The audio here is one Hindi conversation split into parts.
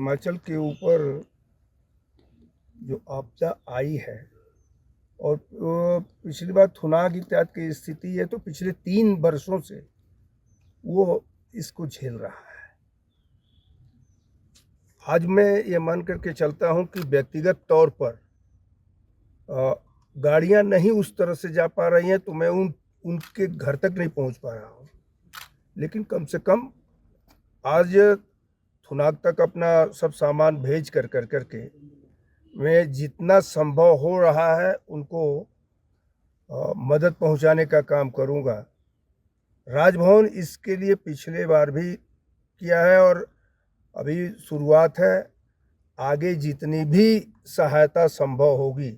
हिमाचल के ऊपर जो आपदा आई है और पिछली बार थुनाग इत्यादि की स्थिति है, तो पिछले 3 वर्षों से वो इसको झेल रहा है। आज मैं ये मान करके चलता हूँ कि व्यक्तिगत तौर पर गाड़ियाँ नहीं उस तरह से जा पा रही हैं, तो मैं उनके घर तक नहीं पहुँच पा रहा हूँ, लेकिन कम से कम आज थुनाग तक अपना सब सामान भेज कर करके मैं जितना संभव हो रहा है उनको मदद पहुंचाने का काम करूंगा। राजभवन इसके लिए पिछले बार भी किया है और अभी शुरुआत है। आगे जितनी भी सहायता संभव होगी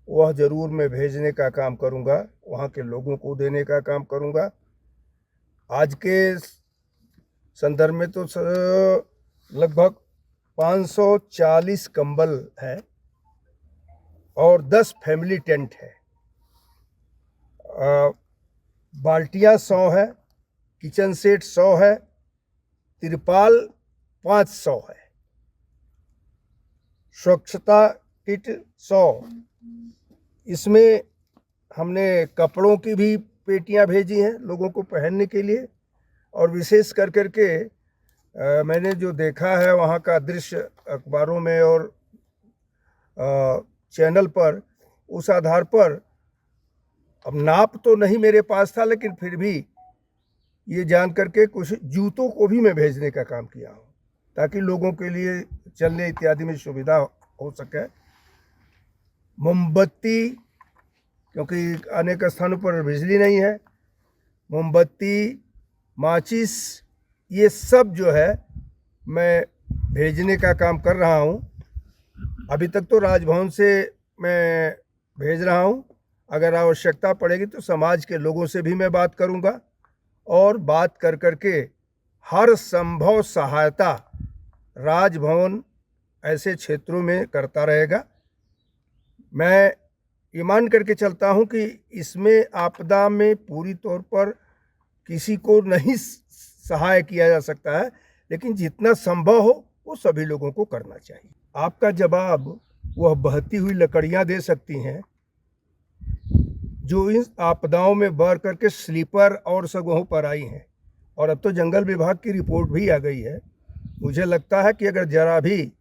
वह ज़रूर मैं भेजने का काम करूंगा, वहाँ के लोगों को देने का काम करूंगा। आज के संदर्भ में तो लगभग 540 कंबल है और 10 फैमिली टेंट है। बाल्टियाँ 100 है, किचन सेट 100 है, तिरपाल 500 है, स्वच्छता किट 100। इसमें हमने कपड़ों की भी पेटियां भेजी हैं लोगों को पहनने के लिए। और विशेष करके मैंने जो देखा है वहाँ का दृश्य अखबारों में और चैनल पर, उस आधार पर, अब नाप तो नहीं मेरे पास था, लेकिन फिर भी ये जान करके कुछ जूतों को भी मैं भेजने का काम किया हूँ ताकि लोगों के लिए चलने इत्यादि में सुविधा हो सके। मोमबत्ती, क्योंकि अनेक स्थानों पर बिजली नहीं है, मोमबत्ती, माचिस, ये सब जो है मैं भेजने का काम कर रहा हूँ। अभी तक तो राजभवन से मैं भेज रहा हूँ। अगर आवश्यकता पड़ेगी तो समाज के लोगों से भी मैं बात करूँगा और बात करके हर संभव सहायता राजभवन ऐसे क्षेत्रों में करता रहेगा। मैं ये मान करके चलता हूँ कि इसमें आपदा में पूरी तौर पर किसी को नहीं सहाय किया जा सकता है, लेकिन जितना संभव हो वो सभी लोगों को करना चाहिए। आपका जवाब वह बहती हुई लकड़ियाँ दे सकती हैं जो इन आपदाओं में बढ़ करके स्लीपर और सगहों पर आई हैं। और अब तो जंगल विभाग की रिपोर्ट भी आ गई है। मुझे लगता है कि अगर जरा भी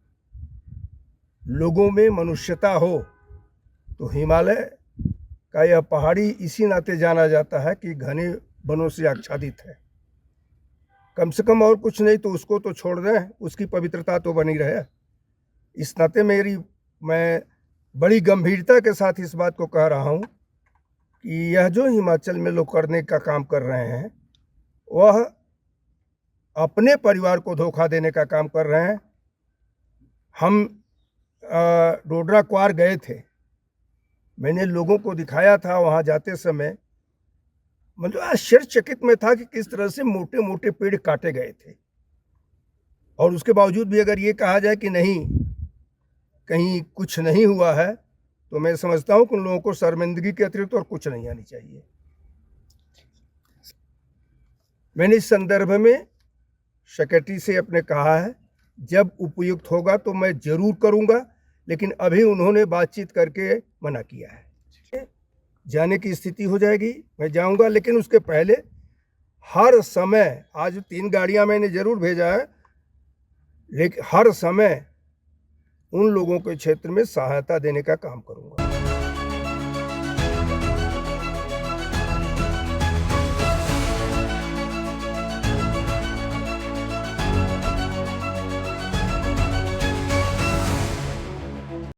लोगों में मनुष्यता हो तो हिमालय का यह पहाड़ी इसी नाते जाना जाता है कि घने वनों से आच्छादित है। कम से कम और कुछ नहीं तो उसको तो छोड़ दें, उसकी पवित्रता तो बनी रहे। इस नाते मैं बड़ी गंभीरता के साथ इस बात को कह रहा हूँ कि यह जो हिमाचल में लोग करने का काम कर रहे हैं वह अपने परिवार को धोखा देने का काम कर रहे हैं। हम डोडरा क्वार गए थे, मैंने लोगों को दिखाया था वहाँ जाते समय, मतलब आश्चर्यचकित में था कि किस तरह से मोटे मोटे पेड़ काटे गए थे। और उसके बावजूद भी अगर ये कहा जाए कि नहीं, कहीं कुछ नहीं हुआ है, तो मैं समझता हूँ कि उन लोगों को शर्मिंदगी के अतिरिक्त और कुछ नहीं आनी चाहिए। मैंने इस संदर्भ में सेक्रेटरी से अपने कहा है जब उपयुक्त होगा तो मैं जरूर करूँगा, लेकिन अभी उन्होंने बातचीत करके मना किया है। जाने की स्थिति हो जाएगी मैं जाऊंगा, लेकिन उसके पहले हर समय, आज 3 गाड़ियां मैंने जरूर भेजा है, लेकिन हर समय उन लोगों के क्षेत्र में सहायता देने का काम करूंगा।